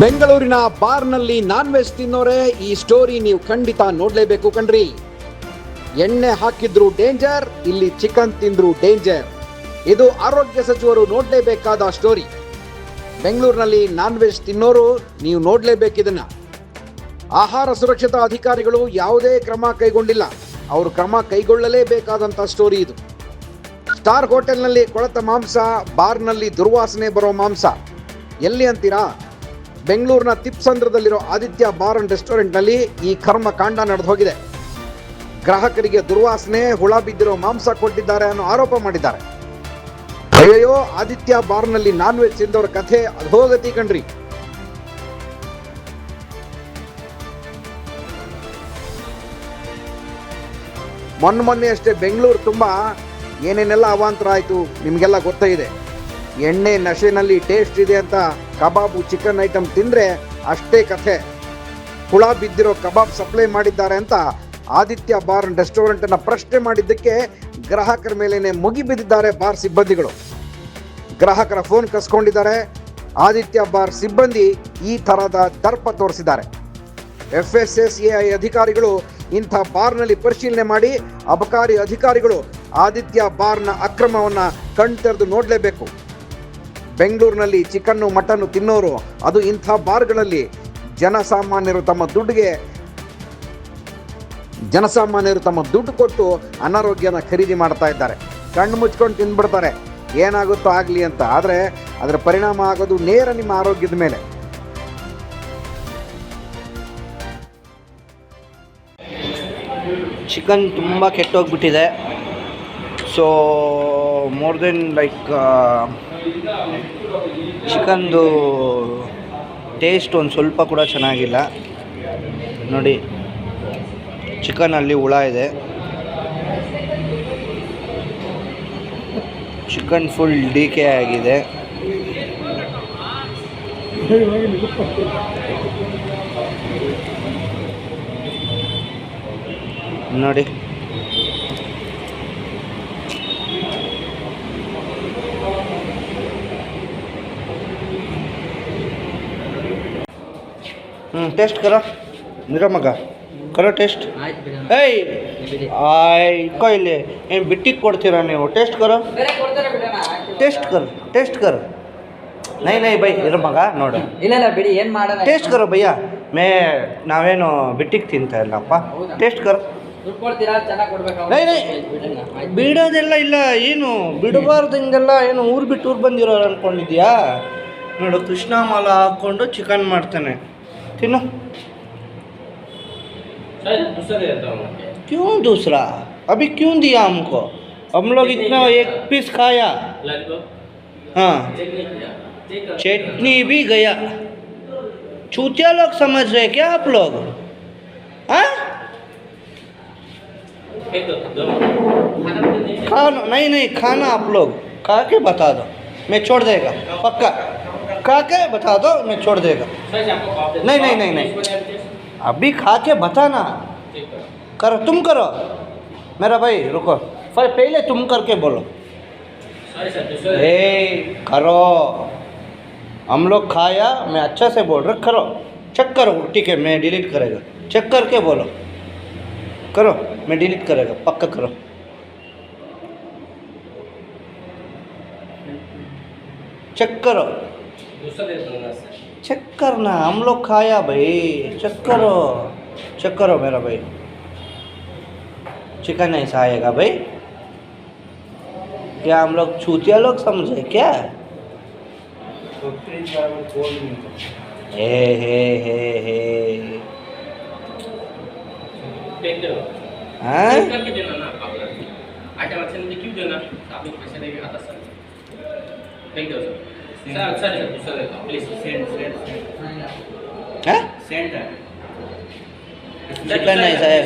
ಬೆಂಗಳೂರಿನ ಬಾರ್ನಲ್ಲಿ non veg ತಿನ್ನೋರೆ ಈ ಸ್ಟೋರಿ ನೀವು ಖಂಡಿತ ನೋಡಲೇಬೇಕು ಕಣ್ರಿ. ಎಣ್ಣೆ ಹಾಕಿದ್ರು ಡೇಂಜರ್, ಇಲ್ಲಿ ಚಿಕನ್ ತಿಂದ್ರು ಡೇಂಜರ್. ಇದು ಆರೋಗ್ಯ ಸಚಿವರು ನೋಡಲೇಬೇಕಾದ ಸ್ಟೋರಿ. ಬೆಂಗಳೂರಿನಲ್ಲಿ ನಾನ್ ವೆಜ್ ತಿನ್ನೋರು ನೀವು ನೋಡಲೇಬೇಕಿದನ್ನ. ಆಹಾರ ಸುರಕ್ಷತಾ ಅಧಿಕಾರಿಗಳು ಯಾವುದೇ ಕ್ರಮ ಕೈಗೊಂಡಿಲ್ಲ, ಅವರು ಕ್ರಮ ಕೈಗೊಳ್ಳಲೇಬೇಕಾದಂಥ ಸ್ಟೋರಿ ಇದು. ಸ್ಟಾರ್ ಹೋಟೆಲ್ನಲ್ಲಿ ಕೊಳೆತ ಮಾಂಸ, ಬಾರ್ನಲ್ಲಿ ದುರ್ವಾಸನೆ ಬರೋ ಮಾಂಸ. ಎಲ್ಲಿ ಅಂತೀರಾ? ಬೆಂಗಳೂರಿನ ತಿಪ್ಸಂದ್ರದಲ್ಲಿರೋ ಆದಿತ್ಯ ಬಾರ್ ಅಂಡ್ ರೆಸ್ಟೋರೆಂಟ್ನಲ್ಲಿ ಈ ಕರ್ಮಕಾಂಡ ನಡೆದು ಹೋಗಿದೆ. ಗ್ರಾಹಕರಿಗೆ ದುರ್ವಾಸನೆ, ಹುಳ ಬಿದ್ದಿರೋ ಮಾಂಸ ಕೊಟ್ಟಿದ್ದಾರೆ ಅನ್ನೋ ಆರೋಪ ಮಾಡಿದ್ದಾರೆ. ಅಯ್ಯೋ, ಆದಿತ್ಯ ಬಾರ್ನಲ್ಲಿ ನಾನ್ ವೆಜ್ ತಿಂದವರ ಕಥೆ ಅಧೋಗತಿ ಕಣ್ರಿ. ಮೊನ್ನೆ ಅಷ್ಟೇ ಬೆಂಗಳೂರು ತುಂಬ ಏನೇನೆಲ್ಲ ಅವಾಂತರ ಆಯಿತು ನಿಮಗೆಲ್ಲ ಗೊತ್ತೇ ಇದೆ. ಎಣ್ಣೆ ನಶೆನಲ್ಲಿ ಟೇಸ್ಟ್ ಇದೆ ಅಂತ ಕಬಾಬು, ಚಿಕನ್ ಐಟಮ್ ತಿಂದರೆ ಅಷ್ಟೇ ಕಥೆ. ಹುಳ ಬಿದ್ದಿರೋ ಕಬಾಬ್ ಸಪ್ಲೈ ಮಾಡಿದ್ದಾರೆ ಅಂತ ಆದಿತ್ಯ ಬಾರ್ ಅಂಡ್ ರೆಸ್ಟೋರೆಂಟನ್ನು ಪ್ರಶ್ನೆ ಮಾಡಿದ್ದಕ್ಕೆ ಗ್ರಾಹಕರ ಮೇಲೇನೆ ಮುಗಿಬಿದ್ದಿದ್ದಾರೆ ಬಾರ್ ಸಿಬ್ಬಂದಿಗಳು. ಗ್ರಾಹಕರ ಫೋನ್ ಕಸ್ಕೊಂಡಿದ್ದಾರೆ. ಆದಿತ್ಯ ಬಾರ್ ಸಿಬ್ಬಂದಿ ಈ ಥರದ ದರ್ಪ ತೋರಿಸಿದ್ದಾರೆ. FSSAI ಅಧಿಕಾರಿಗಳು ಇಂಥ ಬಾರ್ನಲ್ಲಿ ಪರಿಶೀಲನೆ ಮಾಡಿ ಅಬಕಾರಿ ಅಧಿಕಾರಿಗಳು ಆದಿತ್ಯ ಬಾರ್ನ ಅಕ್ರಮವನ್ನು ಕಣ್ತೆರೆದು ನೋಡಲೇಬೇಕು. ಬೆಂಗಳೂರಿನಲ್ಲಿ ಚಿಕನ್ನು ಮಟನ್ನು ತಿನ್ನೋರು, ಅದು ಇಂಥ ಬಾರ್ಗಳಲ್ಲಿ ಜನಸಾಮಾನ್ಯರು ತಮ್ಮ ದುಡ್ಡು ಕೊಟ್ಟು ಅನಾರೋಗ್ಯನ ಖರೀದಿ ಮಾಡ್ತಾ ಇದ್ದಾರೆ. ಕಣ್ಣು ಮುಚ್ಕೊಂಡು ತಿಂದ್ಬಿಡ್ತಾರೆ, ಏನಾಗುತ್ತೋ ಆಗಲಿ ಅಂತ. ಆದರೆ ಅದರ ಪರಿಣಾಮ ಆಗೋದು ನೇರ ನಿಮ್ಮ ಆರೋಗ್ಯದ ಮೇಲೆ. ಚಿಕನ್ ತುಂಬ ಕೆಟ್ಟೋಗ್ಬಿಟ್ಟಿದೆ. ಸೊ ಮೋರ್ ದೆನ್ ಚಿಕನ್ದು ಟೇಸ್ಟ್ ಒಂದು ಸ್ವಲ್ಪ ಕೂಡ ಚೆನ್ನಾಗಿಲ್ಲ. ನೋಡಿ, ಚಿಕನಲ್ಲಿ ಹುಳ ಇದೆ. ಚಿಕನ್ ಫುಲ್ ಡಿಕೆ ಆಗಿದೆ. ನೋಡಿ, ಟೇಸ್ಟ್ ಕರೋ ನಿರ ಮಗ, ಕರೋ ಟೇಸ್ಟ್. ಏಯ್ ಇಟ್ಕೋ, ಇಲ್ಲಿ ಏನು ಬಿಟ್ಟಿಗೆ ಕೊಡ್ತೀರಾ ನೀವು? ಟೇಸ್ಟ್ ಕರೋ, ಟೇಸ್ಟ್ ಕರೋ. ನೈ ಬೈ ಇರೋ ಮಗ, ನೋಡು. ಇಲ್ಲ ಬಿಡಿ, ಏನು ಮಾಡೋಣ. ಟೇಸ್ಟ್ ಕರೋ ಭಯ್ಯ. ನಾವೇನು ಬಿಟ್ಟಿಗೆ ತಿಂತಾ ಇಲ್ಲಪ್ಪ. ಟೇಸ್ಟ್ ಕರೋ. ನೈ ಬಿಡೋದೆಲ್ಲ ಇಲ್ಲ. ಏನು ಬಿಡಬಾರ್ದು ಹಿಂಗೆಲ್ಲ? ಏನು ಊರು ಬಿಟ್ಟು ಊರು ಬಂದಿರೋರು ಅಂದ್ಕೊಂಡಿದ್ಯಾ? ನೋಡು, ಕೃಷ್ಣ ಮಾಲ ಹಾಕ್ಕೊಂಡು ಚಿಕನ್ ಮಾಡ್ತಾನೆ. ತಿನ್ನು. क्यों दूसरा? अभी क्यों दिया हमको? हम लोग इतना एक पीस खाया. हाँ, चटनी भी गया. चूतिया लोग समझ रहे क्या आप लोग? हाँ, खाना नहीं खाना आप लोग खा के बता दो, मैं छोड़ देगा पक्का. खा के बता दो, मैं छोड़ देगा. नहीं अभी खा के बताना. करो, तुम करो मेरा भाई. रुको, पहले तुम करके बोलो. करो. हम लोग खाया, मैं अच्छा से बोल रहा. करो, चेक करो. ठीक है, मैं डिलीट करेगा. चेक करके बोलो. करो, मैं डिलीट करेगा पक्का. करो. चेक करो. चेक करना. हम लोग खाया भाई. चेक करो मेरा भाई. चिकन ऐसा आएगा भाई? क्या हम लोग चूतिया लोग समझे क्या? हे हाँ, चिकन ऐसा है.